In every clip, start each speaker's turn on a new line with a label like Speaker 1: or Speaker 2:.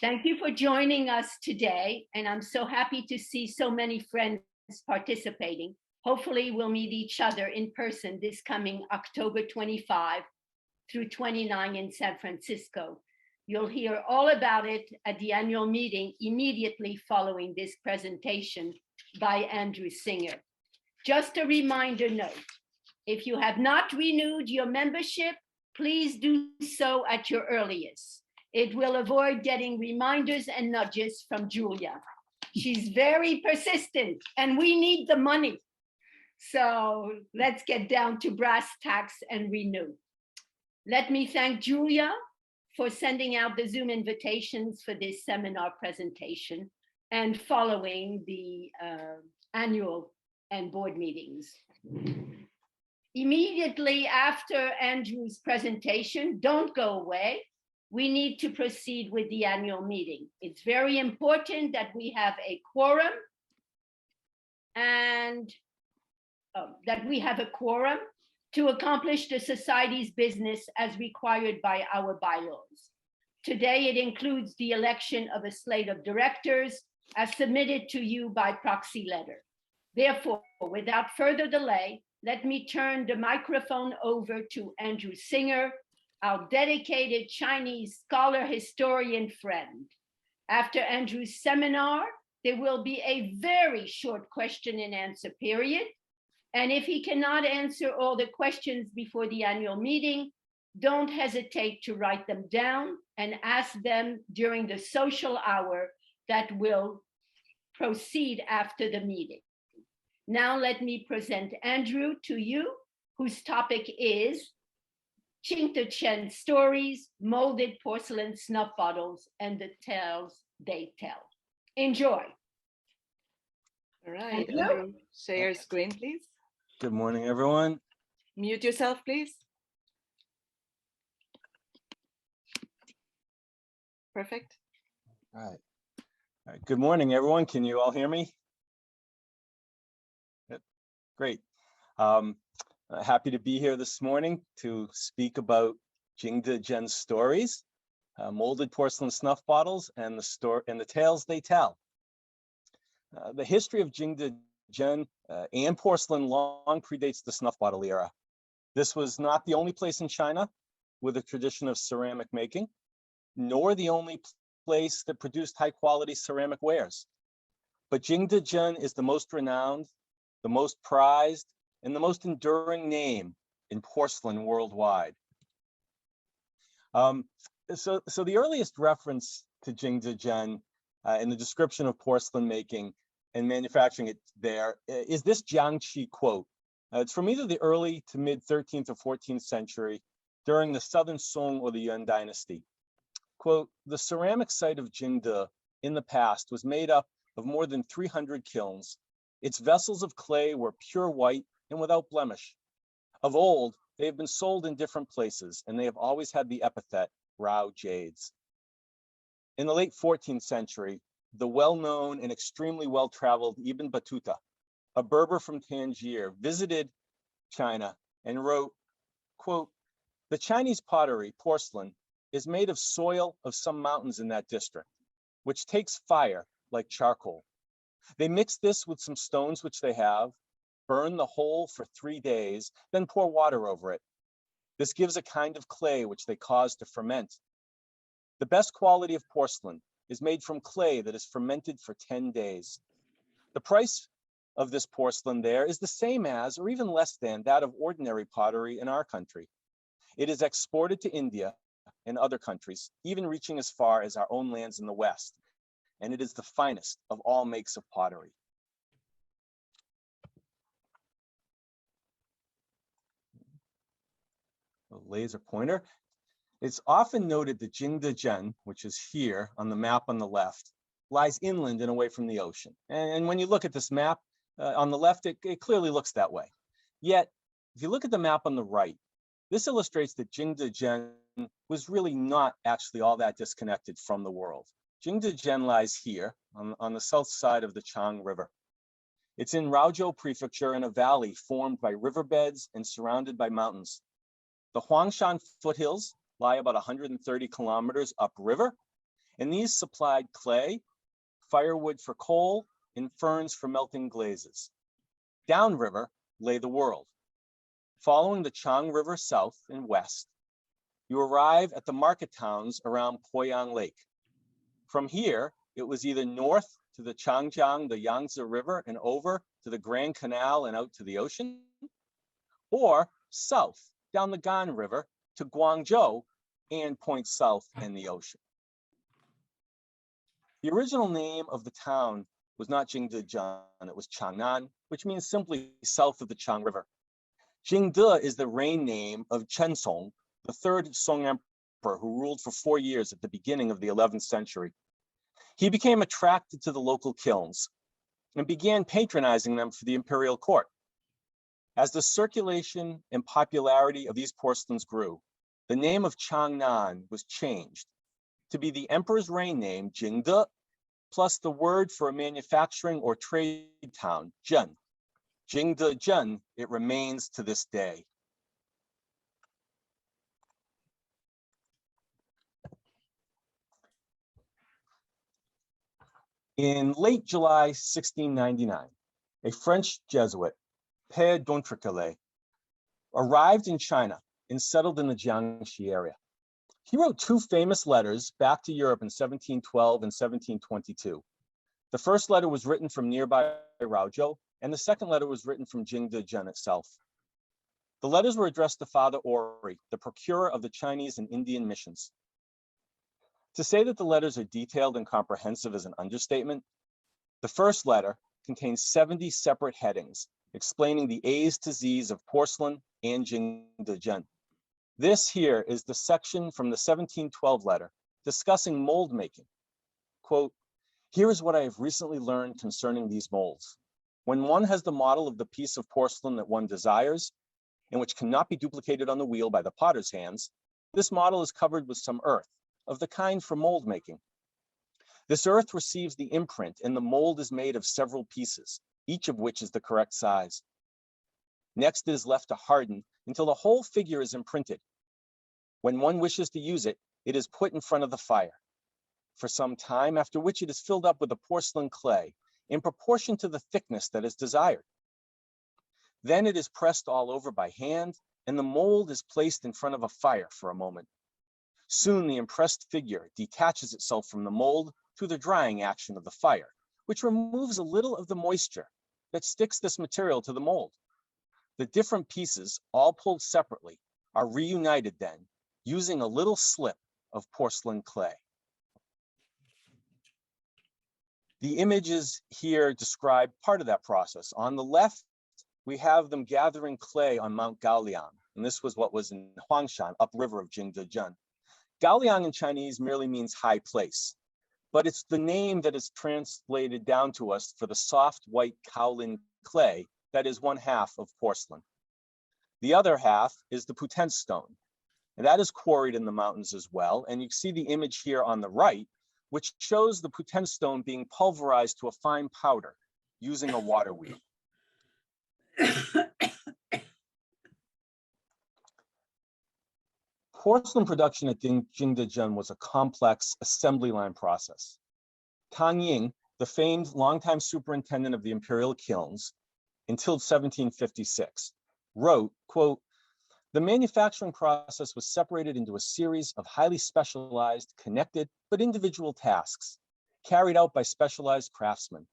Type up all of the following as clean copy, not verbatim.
Speaker 1: Thank you for joining us today, and I'm so happy to see so many friends participating. Hopefully we'll meet each other in person this coming October 25 through 29 in San Francisco. You'll hear all about it at the annual meeting immediately following this presentation by Andrew Singer. Just a reminder note, if you have not renewed your membership, please do so at your earliest. It will avoid getting reminders and nudges from Julia. She's very persistent and we need the money. So let's get down to brass tacks and renew. Let me thank Julia for sending out the Zoom invitations for this seminar presentation and following the annual and board meetings. Immediately after Andrew's presentation, don't go away. We need to proceed with the annual meeting. It's very important that we have a quorum and to accomplish the society's business as required by our bylaws. Today, it includes the election of a slate of directors as submitted to you by proxy letter. Therefore, without further delay, let me turn the microphone over to Andrew Singer, our dedicated Chinese scholar historian friend. After Andrew's seminar, there will be a very short question and answer period. And if he cannot answer all the questions before the annual meeting, don't hesitate to write them down and ask them during the social hour that will proceed after the meeting. Now let me present Andrew to you, whose topic is Jingdezhen stories, molded porcelain snuff bottles, and the tales they tell. Enjoy.
Speaker 2: All right, Andrew, share your screen, please.
Speaker 3: Good morning, everyone.
Speaker 2: Mute yourself, please. Perfect.
Speaker 3: All right. Good morning, everyone. Can you all hear me? Yep. Great. Happy to be here this morning to speak about Jingdezhen stories, molded porcelain snuff bottles, and the tales they tell. The history of Jingdezhen and porcelain long predates the snuff bottle era. This was not the only place in China with a tradition of ceramic making, nor the only place that produced high quality ceramic wares. But Jingdezhen is the most renowned, the most prized, and the most enduring name in porcelain worldwide. So the earliest reference to Jingdezhen in the description of porcelain making and manufacturing it there is this Jiangqi quote. It's from either the early to mid 13th or 14th century during the Southern Song or the Yuan dynasty. Quote, the ceramic site of Jingde in the past was made up of more than 300 kilns. Its vessels of clay were pure white and without blemish. Of old, they have been sold in different places, and they have always had the epithet Rao Jades. In the late 14th century, the well-known and extremely well-traveled Ibn Battuta, a Berber from Tangier, visited China and wrote, quote, the Chinese pottery, porcelain, is made of soil of some mountains in that district, which takes fire like charcoal. They mix this with some stones which they have, burn the whole for 3 days, then pour water over it. This gives a kind of clay which they cause to ferment. The best quality of porcelain is made from clay that is fermented for 10 days. The price of this porcelain there is the same as, or even less than, that of ordinary pottery in our country. It is exported to India and other countries, even reaching as far as our own lands in the West. And it is the finest of all makes of pottery. A laser pointer. It's often noted that Jingdezhen, which is here on the map on the left, lies inland and away from the ocean. And when you look at this map on the left, it clearly looks that way. Yet, if you look at the map on the right, this illustrates that Jingdezhen was really not actually all that disconnected from the world. Jingdezhen lies here on the south side of the Chang River. It's in Raozhou Prefecture in a valley formed by riverbeds and surrounded by mountains. The Huangshan foothills lie about 130 kilometers upriver, and these supplied clay, firewood for coal, and ferns for melting glazes. Downriver lay the world. Following the Chang River south and west, you arrive at the market towns around Poyang Lake. From here, it was either north to the Changjiang, the Yangtze River, and over to the Grand Canal and out to the ocean, or south down the Gan River to Guangzhou and point south in the ocean. The original name of the town was not Jingdezhen, it was Changnan, which means simply south of the Chang River. Jingde is the reign name of Chensong, the third Song emperor who ruled for 4 years at the beginning of the 11th century. He became attracted to the local kilns and began patronizing them for the imperial court. As the circulation and popularity of these porcelains grew, the name of Changnan was changed to be the emperor's reign name, Jingde, plus the word for a manufacturing or trade town, Zhen. Jingdezhen, it remains to this day. In late July 1699, a French Jesuit, Père d'Entricole, arrived in China and settled in the Jiangxi area. He wrote 2 famous letters back to Europe in 1712 and 1722. The first letter was written from nearby Raozhou, and the second letter was written from Jingdezhen itself. The letters were addressed to Father Ori, the procurer of the Chinese and Indian missions. To say that the letters are detailed and comprehensive is an understatement. The first letter contains 70 separate headings explaining the A's to Z's of porcelain and Jingdezhen. This here is the section from the 1712 letter discussing mold making. Quote, "Here is what I have recently learned concerning these molds. When one has the model of the piece of porcelain that one desires, and which cannot be duplicated on the wheel by the potter's hands, this model is covered with some earth, of the kind for mold making. This earth receives the imprint, and the mold is made of several pieces, each of which is the correct size. Next, it is left to harden until the whole figure is imprinted. When one wishes to use it, it is put in front of the fire for some time, after which it is filled up with a porcelain clay in proportion to the thickness that is desired. Then it is pressed all over by hand, and the mold is placed in front of a fire for a moment. Soon the impressed figure detaches itself from the mold through the drying action of the fire, which removes a little of the moisture that sticks this material to the mold. The different pieces, all pulled separately, are reunited then, using a little slip of porcelain clay." The images here describe part of that process. On the left, we have them gathering clay on Mount Gaoliang, and this was what was in Huangshan, upriver of Jingdezhen. Gaoliang in Chinese merely means high place, but it's the name that is translated down to us for the soft white kaolin clay that is one half of porcelain. The other half is the putent stone, and that is quarried in the mountains as well. And you see the image here on the right, which shows the putent stone being pulverized to a fine powder using a water wheel. Porcelain production at Jingdezhen was a complex assembly line process. Tang Ying, the famed longtime superintendent of the imperial kilns until 1756, wrote, quote, "The manufacturing process was separated into a series of highly specialized, connected, but individual tasks carried out by specialized craftsmen.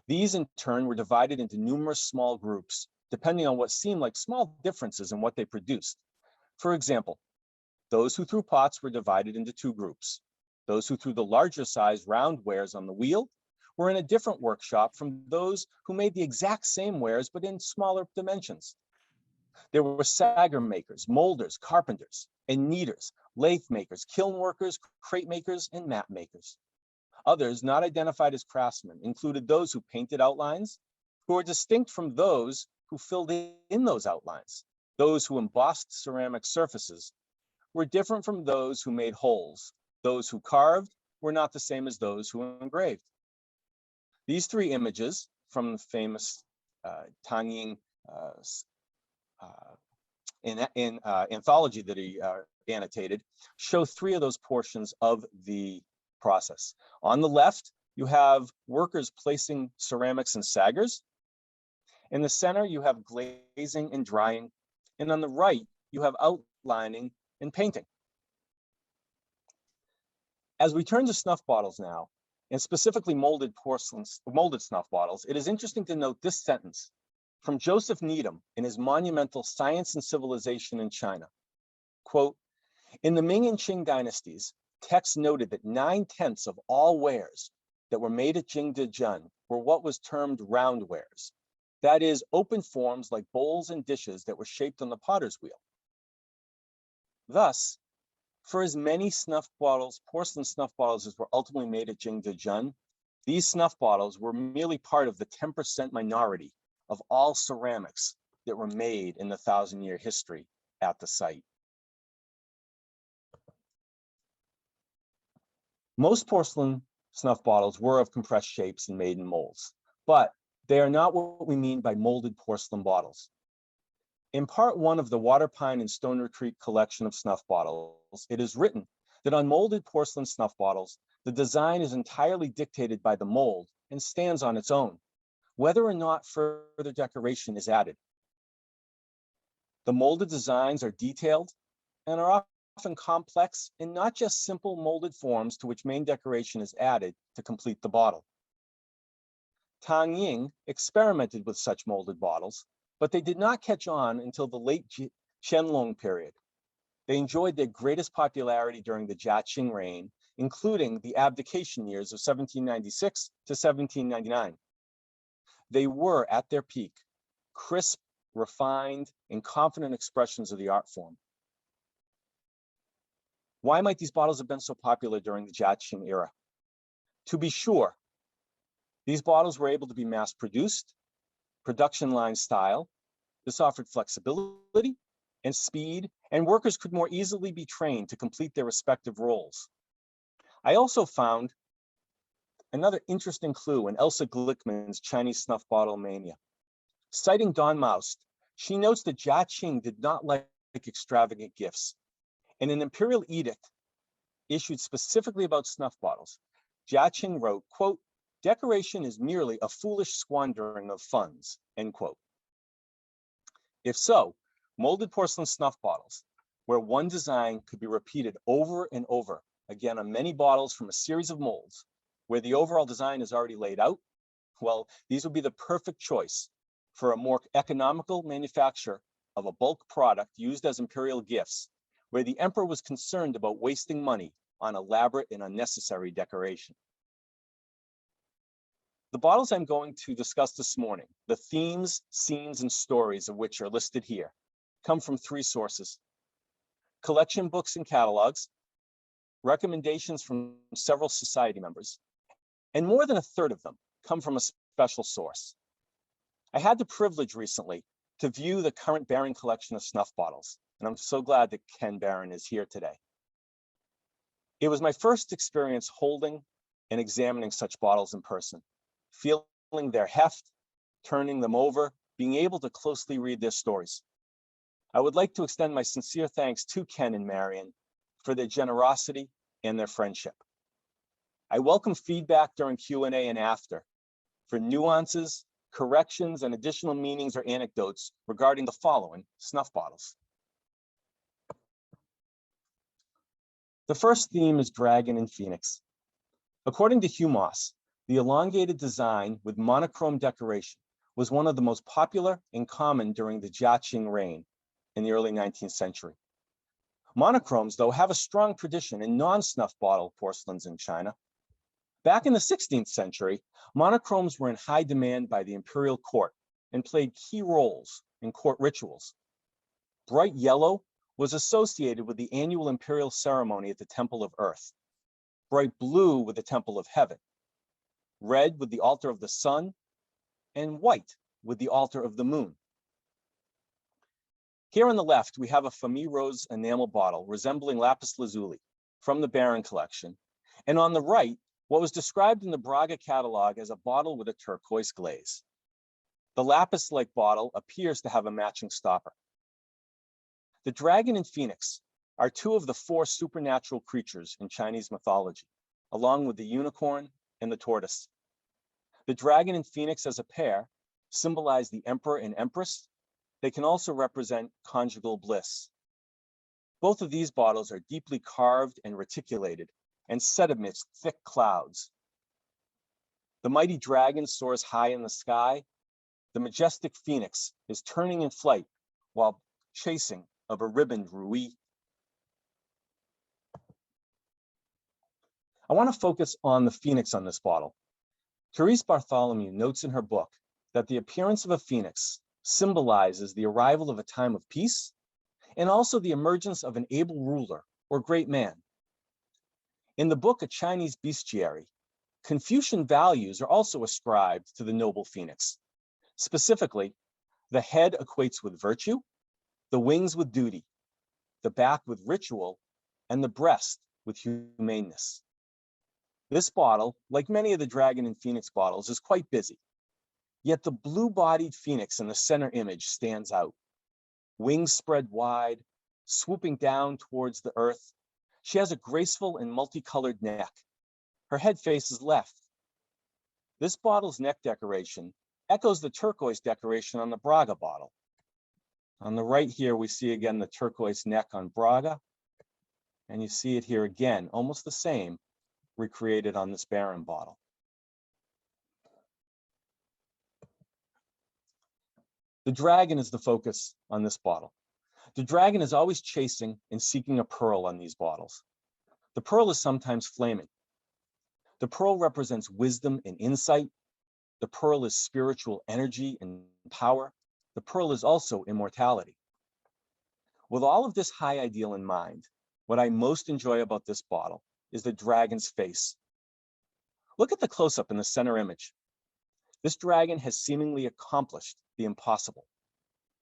Speaker 3: These in turn were divided into numerous small groups, depending on what seemed like small differences in what they produced. For example, those who threw pots were divided into 2 groups. Those who threw the larger size round wares on the wheel were in a different workshop from those who made the exact same wares, but in smaller dimensions. There were sagger makers, molders, carpenters, and kneaders, lathe makers, kiln workers, crate makers, and mat makers. Others, not identified as craftsmen, included those who painted outlines, who were distinct from those who filled in those outlines. Those who embossed ceramic surfaces were different from those who made holes. Those who carved were not the same as those who engraved." These 3 images from the famous Tang Ying anthology that he annotated show 3 of those portions of the process. On the left, you have workers placing ceramics in saggers. In the center, you have glazing and drying. And on the right, you have outlining and painting. As we turn to snuff bottles now, and specifically molded snuff bottles, it is interesting to note this sentence from Joseph Needham in his monumental Science and Civilization in China. Quote, in the Ming and Qing dynasties, texts noted that 9/10 of all wares that were made at Jingdezhen were what was termed round wares. That is, open forms like bowls and dishes that were shaped on the potter's wheel. Thus, for as many snuff bottles, porcelain snuff bottles, as were ultimately made at Jingdezhen, these snuff bottles were merely part of the 10% minority of all ceramics that were made in the 1,000-year history at the site. Most porcelain snuff bottles were of compressed shapes and made in molds, but they are not what we mean by molded porcelain bottles. In part 1 of the Water Pine and Stone Retreat collection of snuff bottles, it is written that on molded porcelain snuff bottles, the design is entirely dictated by the mold and stands on its own, whether or not further decoration is added. The molded designs are detailed and are often complex and not just simple molded forms to which main decoration is added to complete the bottle. Tang Ying experimented with such molded bottles, but they did not catch on until the late Qianlong period. They enjoyed their greatest popularity during the Jiaqing reign, including the abdication years of 1796 to 1799. They were, at their peak, crisp, refined, and confident expressions of the art form. Why might these bottles have been so popular during the Jiaqing era? To be sure, these bottles were able to be mass-produced, production line style. This offered flexibility and speed, and workers could more easily be trained to complete their respective roles. I also found another interesting clue in Elsa Glickman's Chinese snuff bottle mania. Citing Don Maust, she notes that Jiaqing did not like extravagant gifts. In an imperial edict issued specifically about snuff bottles, Jiaqing wrote, quote, decoration is merely a foolish squandering of funds, end quote. If so, molded porcelain snuff bottles, where one design could be repeated over and over, again on many bottles from a series of molds, where the overall design is already laid out, well, these would be the perfect choice for a more economical manufacture of a bulk product used as imperial gifts, where the emperor was concerned about wasting money on elaborate and unnecessary decoration. The bottles I'm going to discuss this morning, the themes, scenes, and stories of which are listed here, come from 3 sources: collection books and catalogs, recommendations from several society members, and more than a third of them come from a special source. I had the privilege recently to view the current Barron collection of snuff bottles, and I'm so glad that Ken Barron is here today. It was my first experience holding and examining such bottles in person, feeling their heft, turning them over, being able to closely read their stories. I would like to extend my sincere thanks to Ken and Marion for their generosity and their friendship. I welcome feedback during Q&A and after for nuances, corrections, and additional meanings or anecdotes regarding the following snuff bottles. The first theme is Dragon and Phoenix. According to Hugh Moss, the elongated design with monochrome decoration was one of the most popular and common during the Jiaqing reign in the early 19th century. Monochromes, though, have a strong tradition in non-snuff bottle porcelains in China. Back in the 16th century, monochromes were in high demand by the imperial court and played key roles in court rituals. Bright yellow was associated with the annual imperial ceremony at the Temple of Earth, bright blue with the Temple of Heaven, red with the altar of the sun, and white with the altar of the moon. Here on the left, we have a Famille Rose enamel bottle resembling lapis lazuli from the Barron collection, and on the right, what was described in the Braga catalog as a bottle with a turquoise glaze. The lapis-like bottle appears to have a matching stopper. The dragon and phoenix are 2 of the 4 supernatural creatures in Chinese mythology, along with the unicorn and the tortoise. The dragon and phoenix as a pair symbolize the emperor and empress. They can also represent conjugal bliss. Both of these bottles are deeply carved and reticulated and set amidst thick clouds. The mighty dragon soars high in the sky. The majestic phoenix is turning in flight while chasing of a ribboned ruy. I want to focus on the phoenix on this bottle. Therese Bartholomew notes in her book that the appearance of a phoenix symbolizes the arrival of a time of peace and also the emergence of an able ruler or great man. In the book, A Chinese Bestiary, Confucian values are also ascribed to the noble phoenix. Specifically, the head equates with virtue, the wings with duty, the back with ritual, and the breast with humaneness. This bottle, like many of the dragon and phoenix bottles, is quite busy. Yet the blue-bodied phoenix in the center image stands out. Wings spread wide, swooping down towards the earth. She has a graceful and multicolored neck. Her head faces left. This bottle's neck decoration echoes the turquoise decoration on the Braga bottle. On the right here, we see again the turquoise neck on Braga, and you see it here again, almost the same, recreated on this Baron bottle. The dragon is the focus on this bottle. The dragon is always chasing and seeking a pearl on these bottles. The pearl is sometimes flaming. The pearl represents wisdom and insight. The pearl is spiritual energy and power. The pearl is also immortality. With all of this high ideal in mind, what I most enjoy about this bottle is the dragon's face. Look at the close-up in the center image. This dragon has seemingly accomplished the impossible,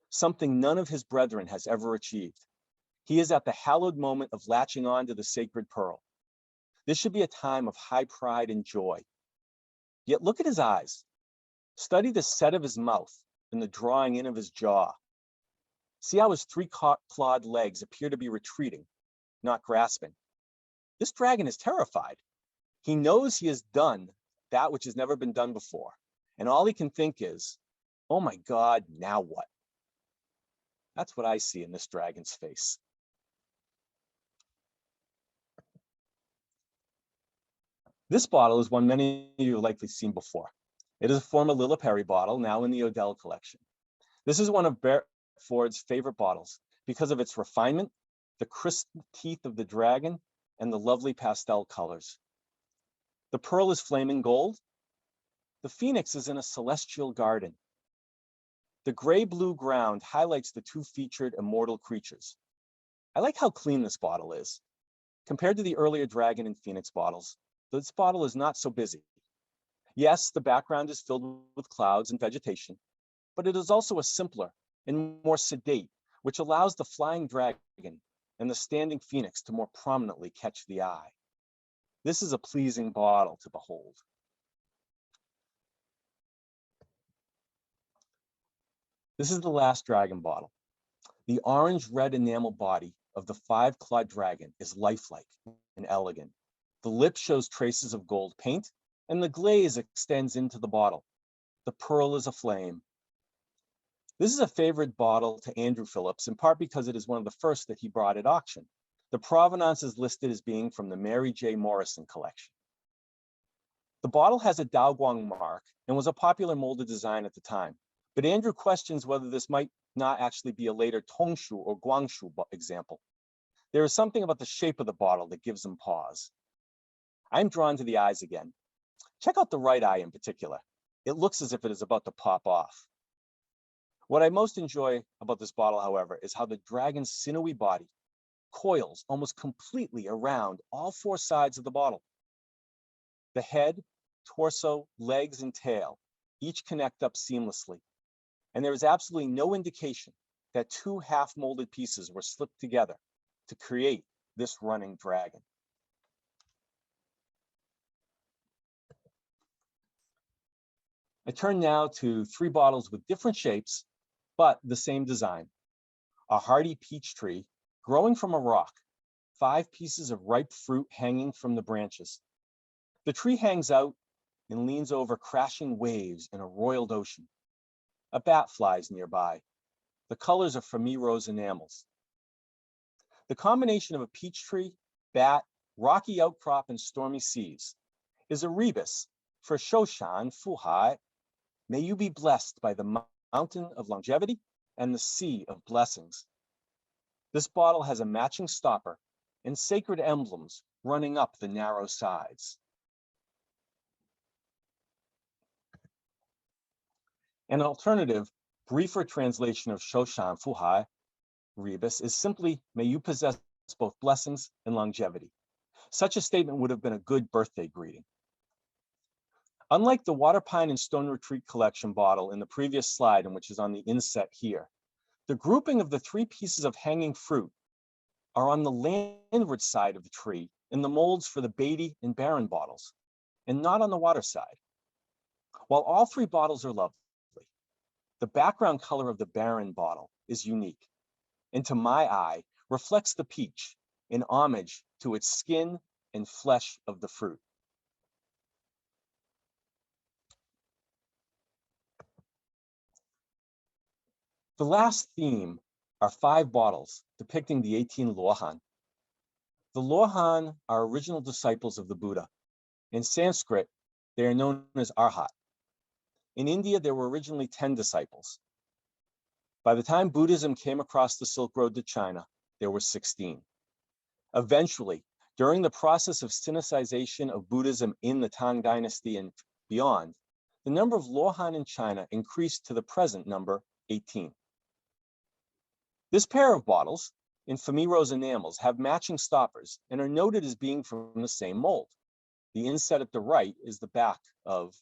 Speaker 3: something none of his brethren has ever achieved. He is at the hallowed moment of latching on to the sacred pearl. This should be a time of high pride and joy. Yet look at his eyes. Study the set of his mouth and the drawing in of his jaw. See how his three-clawed legs appear to be retreating, not grasping. This dragon is terrified. He knows he has done that which has never been done before, and all he can think is, oh my God, now what? That's what I see in this dragon's face. This bottle is one many of you have likely seen before. It is a former Lilla Perry bottle, now in the Odell collection. This is one of Ford's favorite bottles because of its refinement, the crisp teeth of the dragon, and the lovely pastel colors. The pearl is flaming gold. The phoenix is in a celestial garden. The gray-blue ground highlights the two featured immortal creatures. I like how clean this bottle is. Compared to the earlier dragon and phoenix bottles, this bottle is not so busy. Yes, the background is filled with clouds and vegetation, but it is also a simpler and more sedate, which allows the flying dragon and the standing phoenix to more prominently catch the eye. This is a pleasing bottle to behold. This is the last dragon bottle. The orange-red enamel body of the five-clawed dragon is lifelike and elegant. The lip shows traces of gold paint, and the glaze extends into the bottle. The pearl is aflame. This is a favorite bottle to Andrew Phillips, in part because it is one of the first that he brought at auction. The provenance is listed as being from the Mary J. Morrison collection. The bottle has a Daoguang mark and was a popular molded design at the time, but Andrew questions whether this might not actually be a later Tongshu or Guangzhou example. There is something about the shape of the bottle that gives him pause. I'm drawn to the eyes again. Check out the right eye in particular. It looks as if it is about to pop off. What I most enjoy about this bottle, however, is how the dragon's sinewy body coils almost completely around all four sides of the bottle. The head, torso, legs, and tail each connect up seamlessly, and there is absolutely no indication that two half-molded pieces were slipped together to create this running dragon. I turn now to three bottles with different shapes, but the same design. A hardy peach tree growing from a rock, 5 pieces of ripe fruit hanging from the branches. The tree hangs out and leans over crashing waves in a roiled ocean. A bat flies nearby. The colors are Famiro's enamels. The combination of a peach tree, bat, rocky outcrop, and stormy seas is a rebus for Shoshan Fuhai. May you be blessed by the mountain of longevity and the sea of blessings. This bottle has a matching stopper and sacred emblems running up the narrow sides. An alternative, briefer translation of Shoshan Fuhai rebus is simply, may you possess both blessings and longevity. Such a statement would have been a good birthday greeting. Unlike the Water Pine and Stone Retreat collection bottle in the previous slide, and which is on the inset here, the grouping of the three pieces of hanging fruit are on the landward side of the tree in the molds for the Beatty and Barron bottles, and not on the water side. While all three bottles are lovely, the background color of the Barron bottle is unique, and to my eye, reflects the peach in homage to its skin and flesh of the fruit. The last theme are 5 bottles depicting the 18 Lohan. The Lohan are original disciples of the Buddha. In Sanskrit, they are known as Arhat. In India, there were originally 10 disciples. By the time Buddhism came across the Silk Road to China, there were 16. Eventually, during the process of Sinicization of Buddhism in the Tang Dynasty and beyond, the number of Lohan in China increased to the present number 18. This pair of bottles, in Famiro's enamels, have matching stoppers and are noted as being from the same mold. The inset at the right is the back of,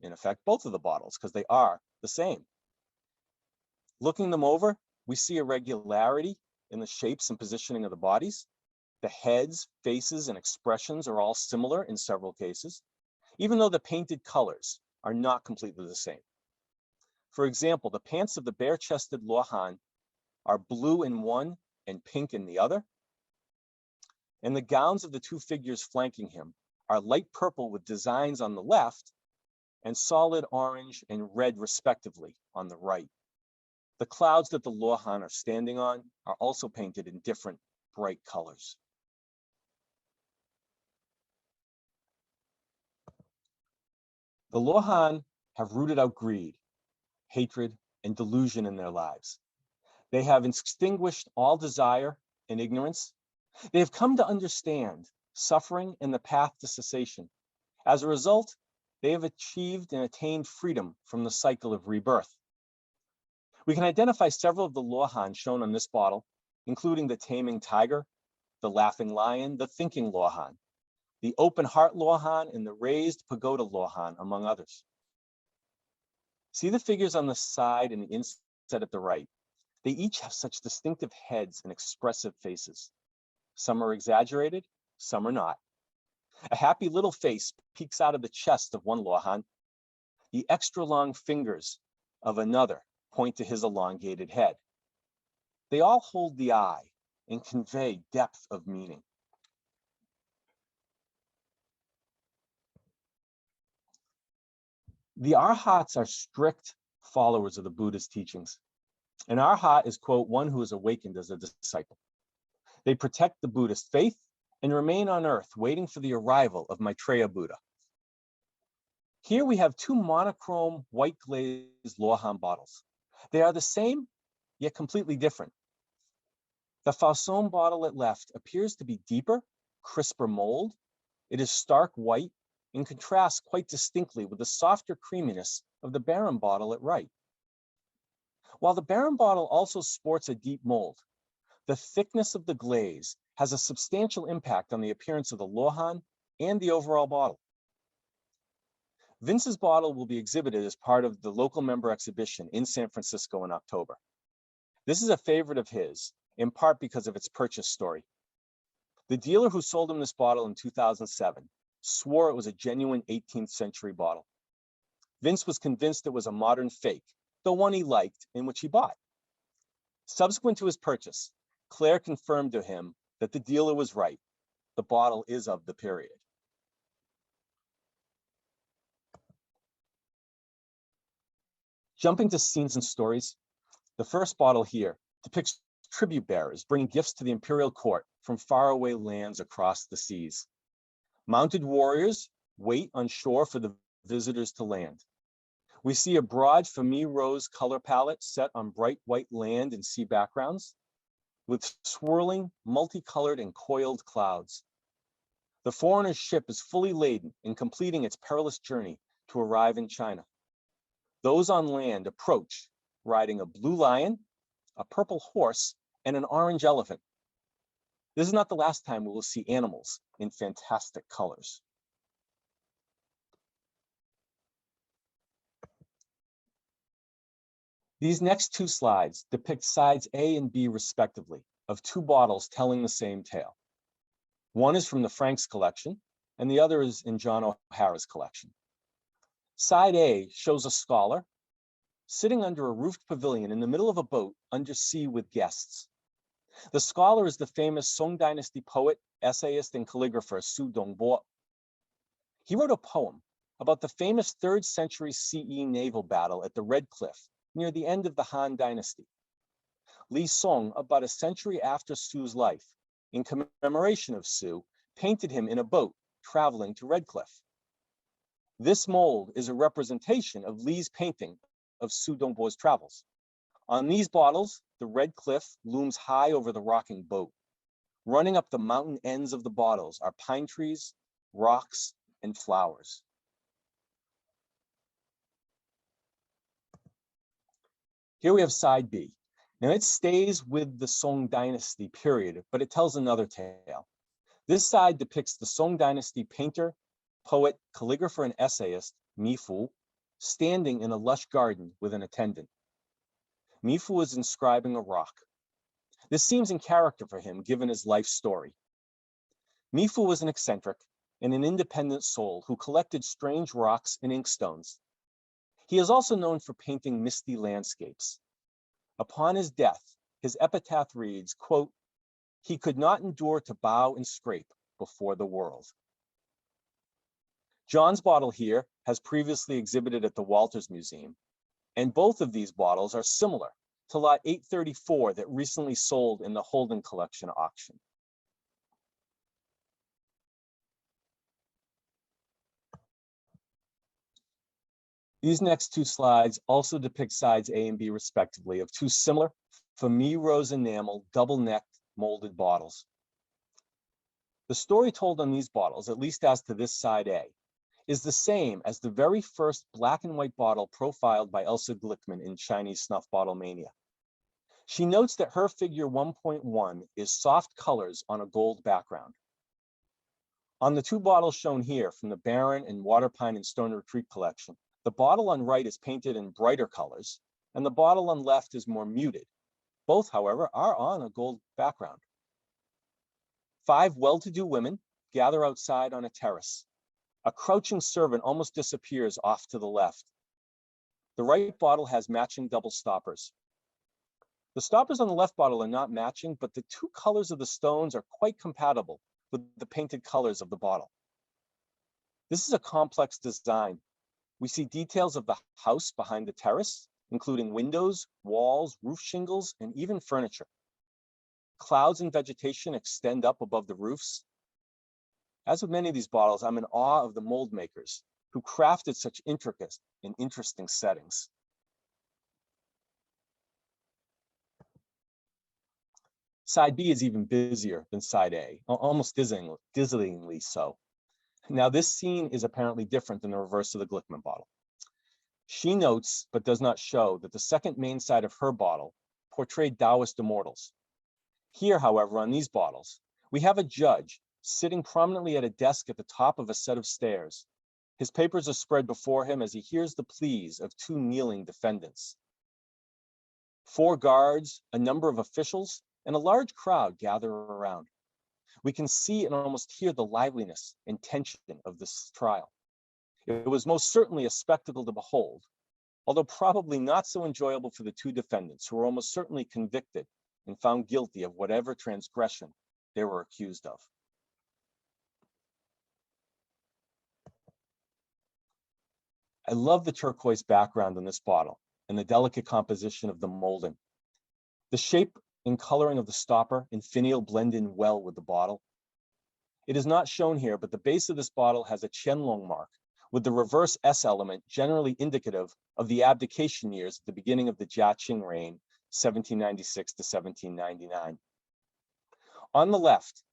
Speaker 3: in effect, both of the bottles, because they are the same. Looking them over, we see a regularity in the shapes and positioning of the bodies. The heads, faces, and expressions are all similar in several cases, even though the painted colors are not completely the same. For example, the pants of the bare-chested Lohan are blue in one and pink in the other, and the gowns of the 2 figures flanking him are light purple with designs on the left and solid orange and red respectively on the right. The clouds that the Lohan are standing on are also painted in different bright colors. The Lohan have rooted out greed, hatred, and delusion in their lives. They have extinguished all desire and ignorance. They have come to understand suffering and the path to cessation. As a result, they have achieved and attained freedom from the cycle of rebirth. We can identify several of the Lohan shown on this bottle, including the taming tiger, the laughing lion, the thinking Lohan, the open heart Lohan, and the raised pagoda Lohan, among others. See the figures on the side and the inset at the right. They each have such distinctive heads and expressive faces. Some are exaggerated, some are not. A happy little face peeks out of the chest of one Lohan. The extra long fingers of another point to his elongated head. They all hold the eye and convey depth of meaning. The Arhats are strict followers of the Buddha's teachings. An Arhat is, quote, one who is awakened as a disciple. They protect the Buddhist faith and remain on earth waiting for the arrival of Maitreya Buddha. Here we have 2 monochrome white glazed Lohan bottles. They are the same, yet completely different. The Falsone bottle at left appears to be deeper, crisper mold. It is stark white and contrasts quite distinctly with the softer creaminess of the Barron bottle at right. While the Barron bottle also sports a deep mold, the thickness of the glaze has a substantial impact on the appearance of the Lohan and the overall bottle. Vince's bottle will be exhibited as part of the local member exhibition in San Francisco in October. This is a favorite of his, in part because of its purchase story. The dealer who sold him this bottle in 2007 swore it was a genuine 18th century bottle. Vince was convinced it was a modern fake, the one he liked and which he bought. Subsequent to his purchase, Claire confirmed to him that the dealer was right. The bottle is of the period. Jumping to scenes and stories, the first bottle here depicts tribute bearers bringing gifts to the imperial court from faraway lands across the seas. Mounted warriors wait on shore for the visitors to land. We see a broad famille rose color palette set on bright white land and sea backgrounds with swirling, multicolored and coiled clouds. The foreigner's ship is fully laden and completing its perilous journey to arrive in China. Those on land approach riding a blue lion, a purple horse, and an orange elephant. This is not the last time we will see animals in fantastic colors. These next two slides depict sides A and B respectively of two bottles telling the same tale. One is from the Franks collection, and the other is in John O'Hara's collection. Side A shows a scholar sitting under a roofed pavilion in the middle of a boat under sea with guests. The scholar is the famous Song Dynasty poet, essayist, and calligrapher Su Dongbo. He wrote a poem about the famous 3rd century CE naval battle at the Red Cliff near the end of the Han Dynasty. Li Song, about a century after Su's life, in commemoration of Su, painted him in a boat traveling to Red Cliff. This mold is a representation of Li's painting of Su Dongbo's travels. On these bottles, the Red Cliff looms high over the rocking boat. Running up the mountain ends of the bottles are pine trees, rocks, and flowers. Here we have side B. Now it stays with the Song Dynasty period, but it tells another tale. This side depicts the Song Dynasty painter, poet, calligrapher, and essayist, Mi Fu, standing in a lush garden with an attendant. Mi Fu is inscribing a rock. This seems in character for him, given his life story. Mi Fu was an eccentric and an independent soul who collected strange rocks and inkstones. He is also known for painting misty landscapes. Upon his death, his epitaph reads, quote, "He could not endure to bow and scrape before the world." John's bottle here has previously exhibited at the Walters Museum, and both of these bottles are similar to lot 834 that recently sold in the Holden Collection auction. These next two slides also depict sides A and B respectively of two similar famille rose enamel double-necked molded bottles. The story told on these bottles, at least as to this side A, is the same as the very first black and white bottle profiled by Elsa Glickman in Chinese Snuff Bottle Mania. She notes that her figure 1.1 is soft colors on a gold background. On the two bottles shown here from the Baron and Waterpine and Stone Retreat collection, the bottle on right is painted in brighter colors, and the bottle on left is more muted. Both, however, are on a gold background. 5 well-to-do women gather outside on a terrace. A crouching servant almost disappears off to the left. The right bottle has matching double stoppers. The stoppers on the left bottle are not matching, but the two colors of the stones are quite compatible with the painted colors of the bottle. This is a complex design. We see details of the house behind the terrace, including windows, walls, roof shingles, and even furniture. Clouds and vegetation extend up above the roofs. As with many of these bottles, I'm in awe of the mold makers who crafted such intricate and interesting settings. Side B is even busier than side A, almost dizzyingly so. Now, this scene is apparently different than the reverse of the Glickman bottle. She notes, but does not show, that the second main side of her bottle portrayed Taoist immortals. Here, however, on these bottles, we have a judge sitting prominently at a desk at the top of a set of stairs. His papers are spread before him as he hears the pleas of 2 kneeling defendants. 4 guards, a number of officials, and a large crowd gather around. We can see and almost hear the liveliness and tension of this trial. It was most certainly a spectacle to behold, although probably not so enjoyable for the 2 defendants, who were almost certainly convicted and found guilty of whatever transgression they were accused of. I love the turquoise background on this bottle. and the delicate composition of the molding. The shape and coloring of the stopper and finial blend in well with the bottle. It is not shown here, but the base of this bottle has a Qianlong mark, with the reverse S element generally indicative of the abdication years at the beginning of the Jiaqing reign, 1796 to 1799. On the left,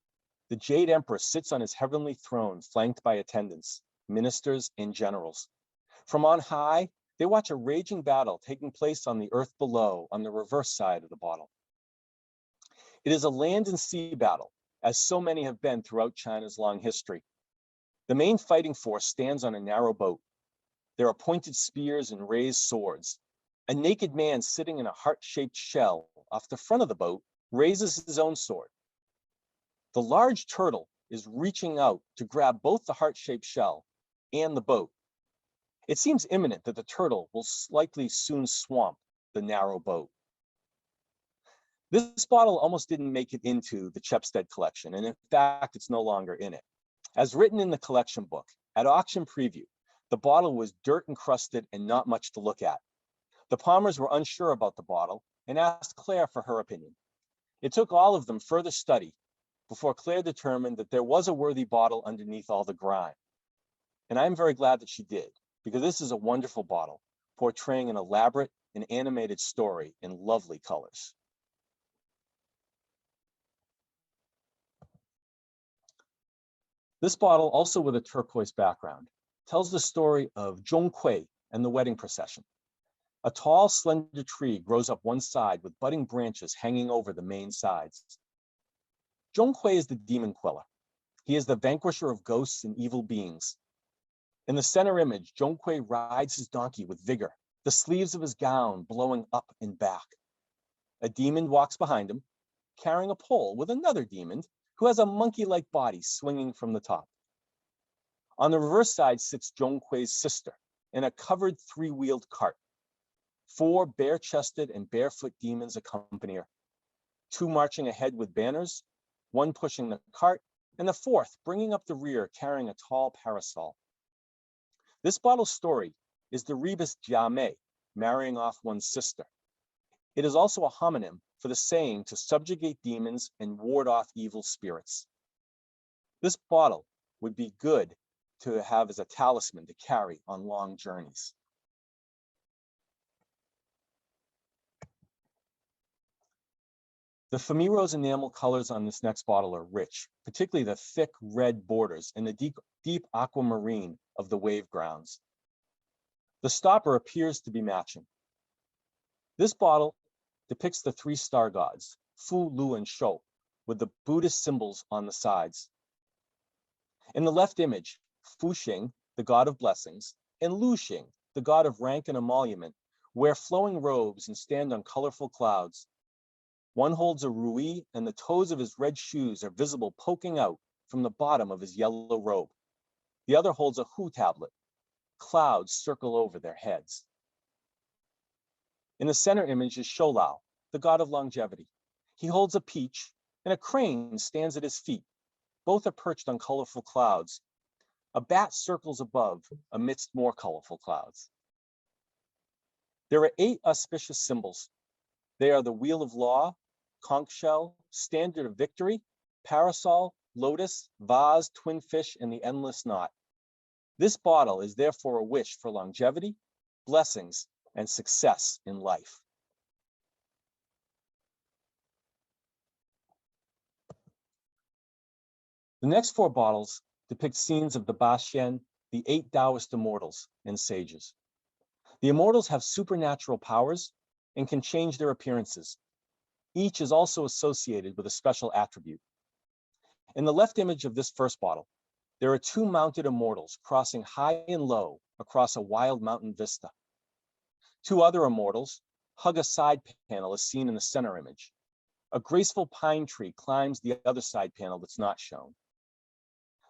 Speaker 3: the Jade Emperor sits on his heavenly throne, flanked by attendants, ministers, and generals. From on high, they watch a raging battle taking place on the earth below, on the reverse side of the bottle. It is a land and sea battle, as so many have been throughout China's long history. The main fighting force stands on a narrow boat. There are pointed spears and raised swords. A naked man sitting in a heart-shaped shell off the front of the boat raises his own sword. The large turtle is reaching out to grab both the heart-shaped shell and the boat. It seems imminent that the turtle will likely soon swamp the narrow boat. This bottle almost didn't make it into the Chepstead collection, and in fact, it's no longer in it. As written in the collection book, at auction preview, the bottle was dirt encrusted and not much to look at. The Palmers were unsure about the bottle and asked Claire for her opinion. It took all of them further study before Claire determined that there was a worthy bottle underneath all the grime. And I'm very glad that she did, because this is a wonderful bottle, portraying an elaborate and animated story in lovely colors. This bottle, also with a turquoise background, tells the story of Zhongkui and the wedding procession. A tall, slender tree grows up one side with budding branches hanging over the main sides. Zhongkui is the demon queller. He is the vanquisher of ghosts and evil beings. In the center image, Zhongkui rides his donkey with vigor, the sleeves of his gown blowing up and back. A demon walks behind him, carrying a pole with another demon who has a monkey-like body swinging from the top. On the reverse side sits Zhongkui's sister in a covered three-wheeled cart. 4 bare-chested and barefoot demons accompany her, 2 marching ahead with banners, 1 pushing the cart, and the 4th bringing up the rear carrying a tall parasol. This bottle's story is the rebus jiamei, marrying off one's sister. It is also a homonym for the saying to subjugate demons and ward off evil spirits. This bottle would be good to have as a talisman to carry on long journeys. The Famiro's enamel colors on this next bottle are rich, particularly the thick red borders and the deep aquamarine of the wave grounds. The stopper appears to be matching. This bottle depicts the 3 star gods, Fu, Lu, and Shou, with the Buddhist symbols on the sides. In the left image, Fu Xing, the god of blessings, and Lu Xing, the god of rank and emolument, wear flowing robes and stand on colorful clouds. One holds a rui, and the toes of his red shoes are visible poking out from the bottom of his yellow robe. The other holds a hu tablet. Clouds circle over their heads. In the center image is Shoulao, the god of longevity. He holds a peach, and a crane stands at his feet. Both are perched on colorful clouds. A bat circles above amidst more colorful clouds. There are 8 auspicious symbols. They are the wheel of law, conch shell, standard of victory, parasol, lotus, vase, twin fish, and the endless knot. This bottle is therefore a wish for longevity, blessings, and success in life. The next 4 bottles depict scenes of the Baxian, the 8 Taoist immortals and sages. The immortals have supernatural powers and can change their appearances. Each is also associated with a special attribute. In the left image of this first bottle, there are 2 mounted immortals crossing high and low across a wild mountain vista. 2 other immortals hug a side panel as seen in the center image. A graceful pine tree climbs the other side panel that's not shown.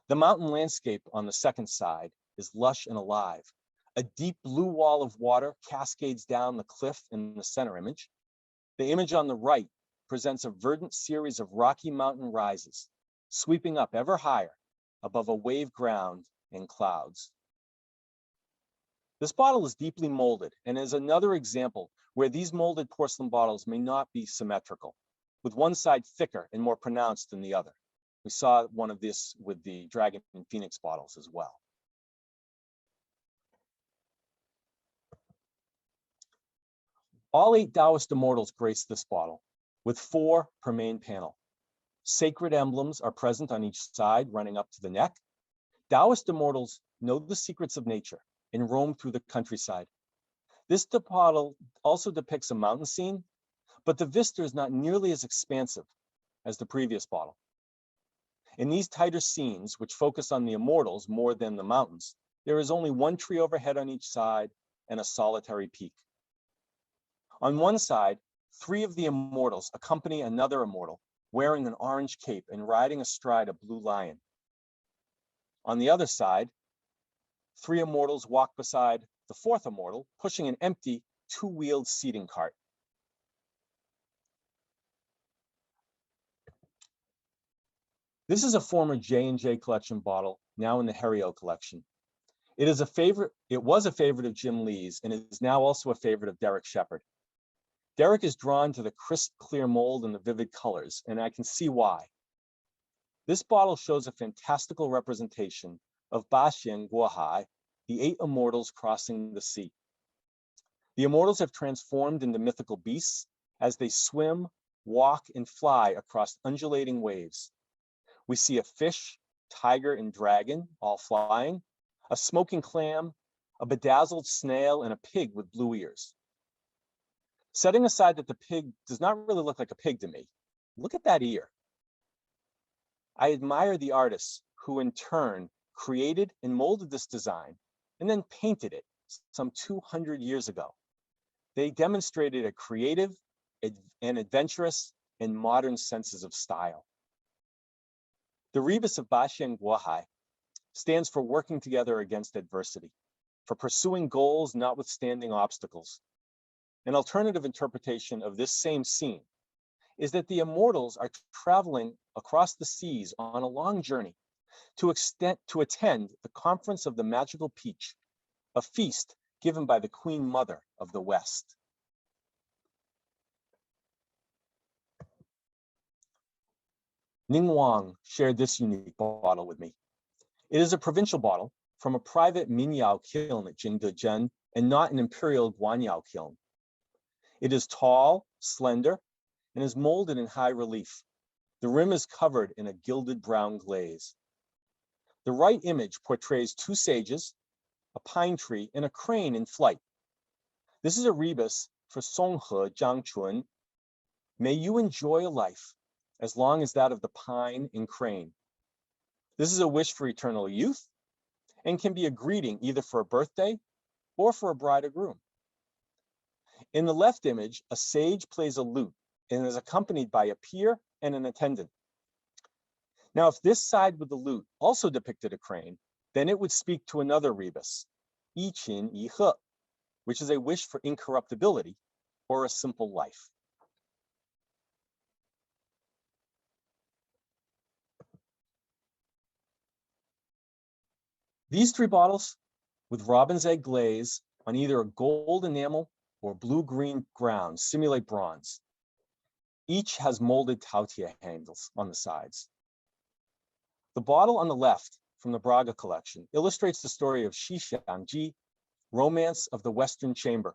Speaker 3: The mountain landscape on the second side is lush and alive. A deep blue wall of water cascades down the cliff in the center image. The image on the right presents a verdant series of rocky mountain rises, sweeping up ever higher above a wave ground and clouds. This bottle is deeply molded and is another example where these molded porcelain bottles may not be symmetrical, with one side thicker and more pronounced than the other. We saw one of this with the Dragon and Phoenix bottles as well. All 8 Taoist immortals grace this bottle, with 4 per main panel. Sacred emblems are present on each side, running up to the neck. Taoist immortals know the secrets of nature and roam through the countryside. This bottle also depicts a mountain scene, but the vista is not nearly as expansive as the previous bottle. In these tighter scenes, which focus on the immortals more than the mountains, there is only one tree overhead on each side and a solitary peak. On one side, 3 of the immortals accompany another immortal wearing an orange cape and riding astride a blue lion. On the other side, 3 immortals walk beside the 4th immortal, pushing an empty 2-wheeled seating cart. This is a former J&J collection bottle, now in the Herriot collection. It was a favorite of Jim Lee's and is now also a favorite of Derek Shepard. Derek is drawn to the crisp, clear mold and the vivid colors, and I can see why. This bottle shows a fantastical representation of Baxian Guohai, the 8 immortals crossing the sea. The immortals have transformed into mythical beasts as they swim, walk, and fly across undulating waves. We see a fish, tiger, and dragon all flying, a smoking clam, a bedazzled snail, and a pig with blue ears. Setting aside that the pig does not really look like a pig to me, look at that ear. I admire the artists who in turn created and molded this design and then painted it some 200 years ago. They demonstrated a creative and adventurous and modern senses of style. The rebus of Baxian Guohai stands for working together against adversity, for pursuing goals notwithstanding obstacles. An alternative interpretation of this same scene is that the immortals are traveling across the seas on a long journey to attend the Conference of the Magical Peach, a feast given by the Queen Mother of the West. Ning Wang shared this unique bottle with me. It is a provincial bottle from a private Minyao kiln at Jingdezhen and not an imperial Guanyao kiln. It is tall, slender, and is molded in high relief. The rim is covered in a gilded brown glaze. The right image portrays 2 sages, a pine tree, and a crane in flight. This is a rebus for Songhe Jiangchun. May you enjoy a life as long as that of the pine and crane. This is a wish for eternal youth and can be a greeting either for a birthday or for a bride or groom. In the left image, a sage plays a lute and is accompanied by a peer and an attendant. Now, if this side with the lute also depicted a crane, then it would speak to another rebus, Yi Qin Yi He, which is a wish for incorruptibility or a simple life. These 3 bottles with robin's egg glaze on either a gold enamel or blue-green ground simulate bronze. Each has molded Taotie handles on the sides. The bottle on the left from the Braga collection illustrates the story of Shi Xiangji, Romance of the Western Chamber.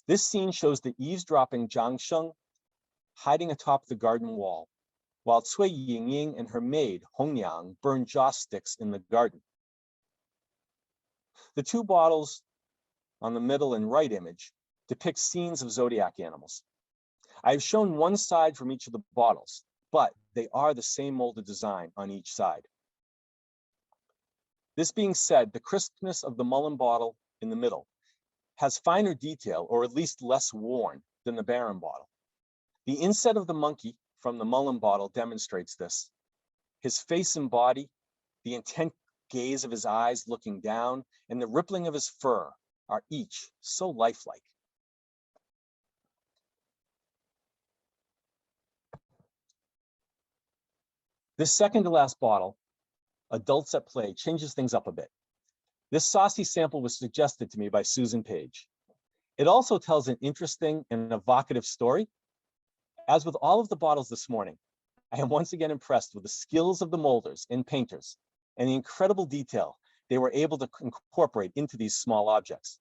Speaker 3: This scene shows the eavesdropping Zhang Sheng hiding atop the garden wall, while Cui Yingying and her maid, Hongyang, burn joss sticks in the garden. The 2 bottles on the middle and right image depict scenes of zodiac animals. I have shown one side from each of the bottles, but they are the same molded design on each side. This being said, the crispness of the Mullen bottle in the middle has finer detail, or at least less worn, than the Baron bottle. The inset of the monkey from the Mullen bottle demonstrates this. His face and body, the intent gaze of his eyes looking down, and the rippling of his fur are each so lifelike. This second to last bottle, Adults at Play, changes things up a bit. This saucy sample was suggested to me by Susan Page. It also tells an interesting and evocative story. As with all of the bottles this morning, I am once again impressed with the skills of the molders and painters and the incredible detail they were able to incorporate into these small objects.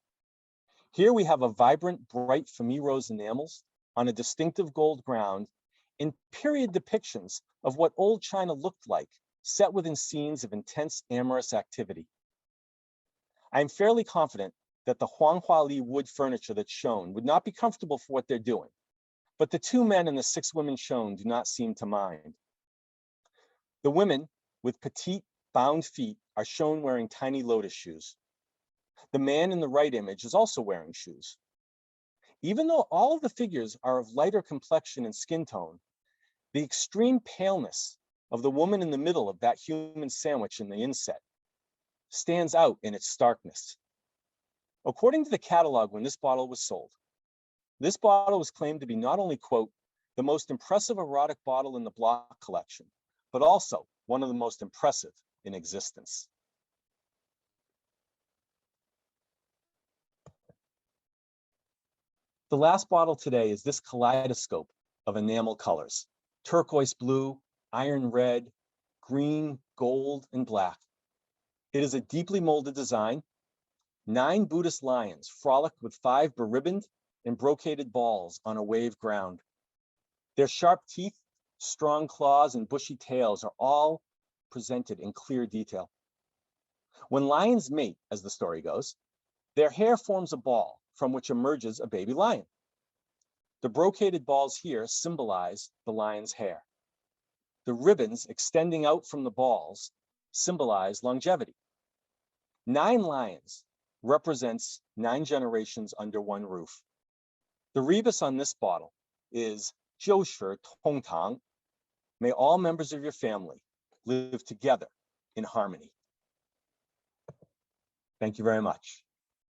Speaker 3: Here we have a vibrant, bright Femme rose enamels on a distinctive gold ground in period depictions of what old China looked like, set within scenes of intense amorous activity. I am fairly confident that the Huanghuali wood furniture that's shown would not be comfortable for what they're doing, but the 2 men and the 6 women shown do not seem to mind. The women with petite, bound feet are shown wearing tiny lotus shoes. The man in the right image is also wearing shoes. Even though all of the figures are of lighter complexion and skin tone, the extreme paleness of the woman in the middle of that human sandwich in the inset stands out in its starkness. According to the catalog when this bottle was sold, this bottle was claimed to be not only, quote, the most impressive erotic bottle in the block collection, but also one of the most impressive in existence. The last bottle today is this kaleidoscope of enamel colors: turquoise blue, iron red, green, gold, and black. It is a deeply molded design. 9 Buddhist lions frolic with 5 beribboned and brocaded balls on a wave ground. Their sharp teeth, strong claws, and bushy tails are all presented in clear detail. When lions mate, as the story goes, their hair forms a ball from which emerges a baby lion. The brocaded balls here symbolize the lion's hair. The ribbons extending out from the balls symbolize longevity. 9 lions represents 9 generations under one roof. The rebus on this bottle is 就是通堂. May all members of your family live together in harmony. Thank you very much.